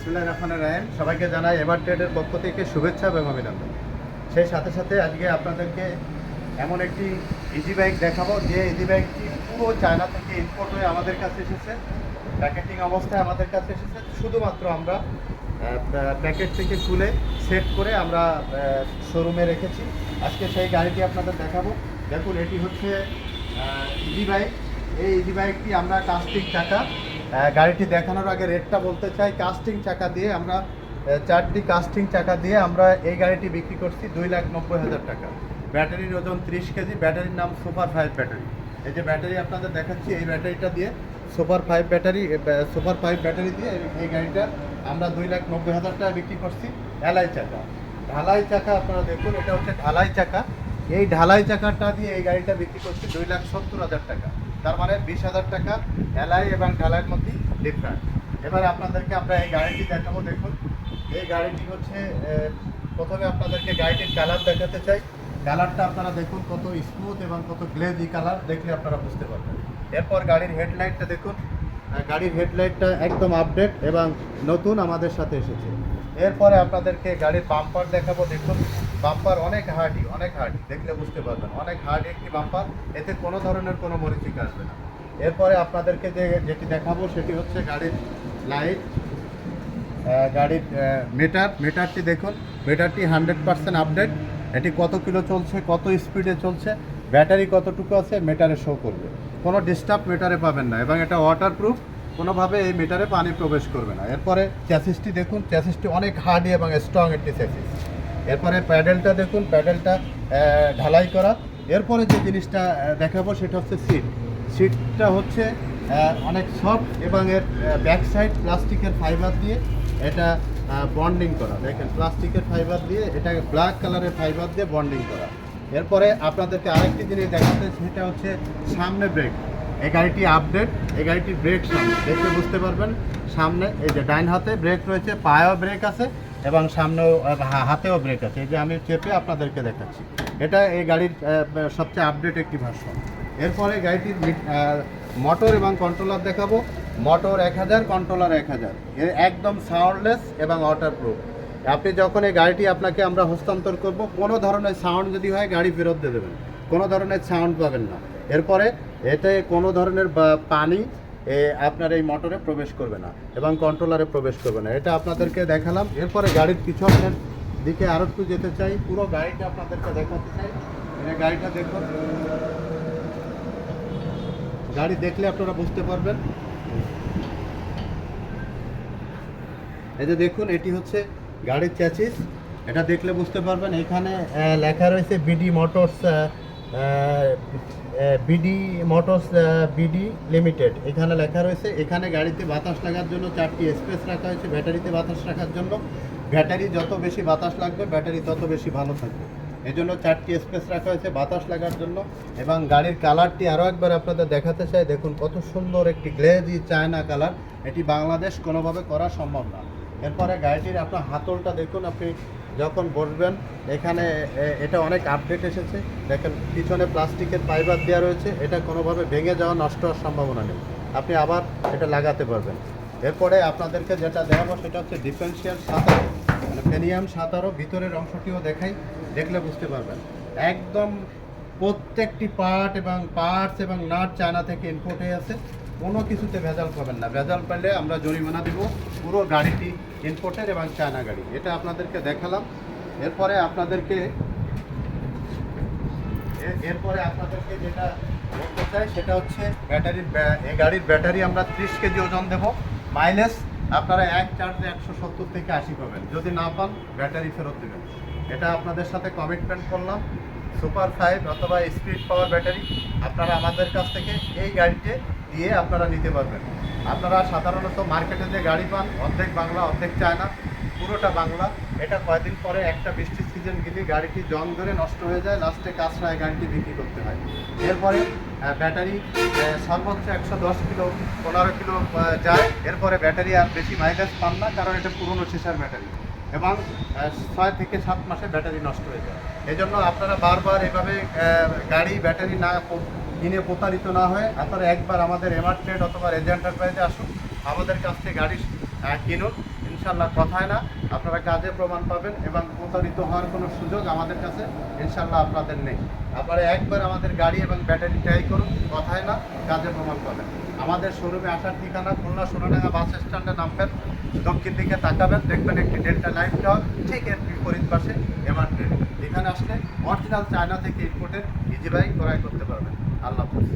বিসমিল্লাহির রহমানির রহিম। সবাইকে জানাই এভার ট্রেডের পক্ষ থেকে শুভেচ্ছা এবং অভিনন্দন। সেই সাথে সাথে আজকে আপনাদেরকে এমন একটি ইজি বাইক দেখাবো যে ইজি বাইকটি পুরো চায়না থেকে ইম্পোর্ট হয়ে আমাদের কাছে এসেছে, প্যাকেটিং অবস্থায় আমাদের কাছে এসেছে। শুধুমাত্র আমরা প্যাকেট থেকে খুলে সেট করে আমরা শোরুমে রেখেছি। আজকে সেই গাড়িটি আপনাদের দেখাবো। দেখুন, এটি হচ্ছে ইজি বাইক। এই ইজি বাইকটি আমরা কাস্টিং চাকা, গাড়িটি দেখানোর আগে রেটটা বলতে চাই। কাস্টিং চাকা দিয়ে আমরা 4টি কাস্টিং চাকা দিয়ে আমরা এই গাড়িটি বিক্রি করছি 2,90,000 টাকা। ব্যাটারির ওজন 30 কেজি। ব্যাটারির নাম সুপার 5 ব্যাটারি। এই যে ব্যাটারি আপনাদের দেখাচ্ছি, এই ব্যাটারিটা দিয়ে সুপার 5 ব্যাটারি দিয়ে এই গাড়িটা আমরা 2,90,000 টাকা বিক্রি করছি। ঢালাই চাকা, ঢালাই চাকা আপনারা দেখুন, এটা হচ্ছে ঢালাই চাকা। এই ঢালাই চাকাটা দিয়ে এই গাড়িটা বিক্রি করছি 2,70,000 টাকা। তার মানে 20,000 টাকা ঢালাই এবং ঢালাইয়ের মধ্যে ডিফারেন্ট। এবারে আপনাদেরকে আমরা এই গাড়িটি দেখাবো। দেখুন, এই গাড়িটি হচ্ছে প্রথমে আপনাদেরকে গাড়িটির কালার দেখাতে চাই। কালারটা আপনারা দেখুন, কত স্মুথ এবং কত গ্লেজি কালার, দেখলে আপনারা বুঝতে পারবেন। এরপর গাড়ির হেডলাইটটা দেখুন, গাড়ির হেডলাইটটা একদম আপডেট এবং নতুন আমাদের সাথে এসেছে। এরপরে আপনাদেরকে গাড়ির বাম্পার দেখাবো। দেখুন, বাম্পার অনেক হার্ডি, দেখলে বুঝতে পারবেন, অনেক হার্ডি একটি বাম্পার। এতে কোনো ধরনের কোনো মরিচিকা আসবে না। এরপরে আপনাদেরকে যেটি দেখাবো সেটি হচ্ছে গাড়ির লাইট, গাড়ির মিটারটি দেখুন। মিটারটি 100% আপডেট। এটি কত কিলো চলছে, কত স্পিডে চলছে, ব্যাটারি কতটুকু আছে মিটারে শো করবে। কোনো ডিস্টার্ব মিটারে পাবেন না এবং এটা ওয়াটারপ্রুফ, কোনোভাবে এই মিটারে পানি প্রবেশ করবে না। এরপরে চ্যাসিসটি দেখুন, চ্যাসিসটি অনেক হার্ডি এবং স্ট্রং একটি চ্যাসিস। এরপরে প্যাডেলটা দেখুন, প্যাডেলটা ঢালাই করা। এরপরে যে জিনিসটা দেখাবো সেটা হচ্ছে সিটটা হচ্ছে অনেক সফট এবং এর ব্যাক সাইড প্লাস্টিকের ফাইবার দিয়ে এটা বন্ডিং করা। দেখেন, প্লাস্টিকের ফাইবার দিয়ে, এটা ব্ল্যাক কালারের ফাইবার দিয়ে বন্ডিং করা। এরপরে আপনাদেরকে আরেকটি জিনিস দেখাতে, সেটা হচ্ছে সামনে ব্রেক। এই গাড়িটি আপডেট, এই গাড়িটির ব্রেক সামনে দেখলে বুঝতে পারবেন। সামনে এই যে ডাইন হাতে ব্রেক রয়েছে, পায়েও ব্রেক আছে এবং সামনেও হাতেও ব্রেক আছে। এই যে আমি চেপে আপনাদেরকে দেখাচ্ছি, এটা এই গাড়ির সবচেয়ে আপডেট একটি ভার্সন। এরপরে গাড়িটির মোটর এবং কন্ট্রোলার দেখাবো। মোটর 1000, কন্ট্রোলার 1000, একদম সাউন্ডলেস এবং ওয়াটারপ্রুফ। আপনি যখন এই গাড়িটি আপনাকে আমরা হস্তান্তর করব, কোনো ধরনের সাউন্ড যদি হয় গাড়ি ফেরত দিয়ে দেবেন, কোনো ধরনের সাউন্ড পাবেন না। এরপরে এতে কোনো ধরনের পানি আপনার এই মোটরে প্রবেশ করবে না এবং কন্ট্রোলারে প্রবেশ করবে না। এটা আপনাদেরকে দেখালাম। এরপরে গাড়ির পিছনের দিকে আরও একটু যেতে চাই, পুরো গাড়িটা আপনাদেরকে দেখাতে চাই। গাড়িটা দেখুন, গাড়ি দেখলে আপনারা বুঝতে পারবেন। এই যে দেখুন, এটি হচ্ছে গাড়ির চ্যাসিস, এটা দেখলে বুঝতে পারবেন। এখানে লেখা রয়েছে বিডি লিমিটেড, এখানে লেখা রয়েছে। এখানে গাড়িতে বাতাস লাগার জন্য 4টি স্পেস রাখা হয়েছে, ব্যাটারিতে বাতাস রাখার জন্য। ব্যাটারি যত বেশি বাতাস লাগবে, ব্যাটারি তত বেশি ভালো থাকবে। এই জন্য 4টি স্পেস রাখা হয়েছে বাতাস লাগার জন্য। এবং গাড়ির কালারটি আরও একবার আপনাদের দেখাতে চাই। দেখুন, কত সুন্দর একটি গ্লেজি চায়না কালার, এটি বাংলাদেশ কোনোভাবে করা সম্ভব না। এরপরে গাড়িটির আপনার হাতলটা দেখুন, আপনি যখন বসবেন এখানে এটা অনেক আপডেট এসেছে। দেখেন, পিছনে প্লাস্টিকের ফাইবার দেওয়া রয়েছে, এটা কোনোভাবে ভেঙে যাওয়া, নষ্ট হওয়ার সম্ভাবনা নেই। আপনি আবার এটা লাগাতে পারবেন। এরপরে আপনাদেরকে যেটা দেখাবো সেটা হচ্ছে ডিফারেন্সিয়াল 17, মানে প্রিমিয়াম 17। ভিতরের অংশটিও দেখাই, দেখলে বুঝতে পারবেন। একদম প্রত্যেকটি পার্টস এবং নাট চায়না থেকে ইম্পোর্ট হয়ে আছে। কোনো কিছুতে ভেজাল পাবেন না। ভেজাল পেলে আমরা জরিমানা দিব। পুরো গাড়িটি ইম্পোর্টের এবং চায়না গাড়ি, এটা আপনাদেরকে দেখালাম। এরপরে আপনাদেরকে যেটা বলতে চাই সেটা হচ্ছে এই গাড়ির ব্যাটারি আমরা 30 কেজি ওজন দেবো। মাইলেজ আপনারা এক চার্জে 170 থেকে 80 পাবেন। যদি না পান ব্যাটারি ফেরত দেবেন। এটা আপনাদের সাথে কমিটমেন্ট করলাম। সুপার 5 অথবা স্পিড পাওয়ার ব্যাটারি আপনারা আমাদের কাছ থেকে এই গাড়িতে দিয়ে আপনারা নিতে পারবেন। আপনারা সাধারণত মার্কেটে যে গাড়ি পান, অর্ধেক বাংলা অর্ধেক চায়না, পুরোটা বাংলা। এটা কয়েকদিন পরে একটা বৃষ্টির সিজন গেলে গাড়িটি জং ধরে নষ্ট হয়ে যায়, লাস্টে কাঁচরায় গাড়িটি বিক্রি করতে হয়। এরপরে ব্যাটারি সর্বোচ্চ 110 কিলো 15 কিলো যায়। এরপরে ব্যাটারি আর বেশি মাইলেজ পান না, কারণ এটা পুরনো সিসার ব্যাটারি এবং 6 থেকে 7 মাসে ব্যাটারি নষ্ট হয়ে যায়। এই জন্য আপনারা বারবার এভাবে গাড়ি ব্যাটারি না কিনে প্রতারিত না হয়ে আপনারা একবার আমাদের এভার ট্রেড অথবা রেজ এন্টারপ্রাইজে আসুন, আমাদের কাছ থেকে গাড়ি কিনুন। ইনশাল্লাহ কথায় না, আপনারা কাজে প্রমাণ পাবেন এবং প্রতারিত হওয়ার কোনো সুযোগ আমাদের কাছে ইনশাল্লাহ আপনাদের নেই। আপনারা একবার আমাদের গাড়ি এবং ব্যাটারি ট্রাই করুন, কথায় না, কাজে প্রমাণ পাবেন। আমাদের শোরুমে আসার ঠিকানা খুলনা সোনাডাঙ্গা বাস স্ট্যান্ডে নামবেন, দক্ষিণ দিকে তাকাবেন, দেখবেন একটি ডেল্টা লাইফ টাওয়ার, ঠিক এর বিপরীত পাশে এমআর ট্রেড। এখানে আসলে অরিজিনাল চায়না থেকে ইম্পোর্টেড ইজি বাইক ক্রয় করতে পারবেন। আল্লাহ হাফেজ।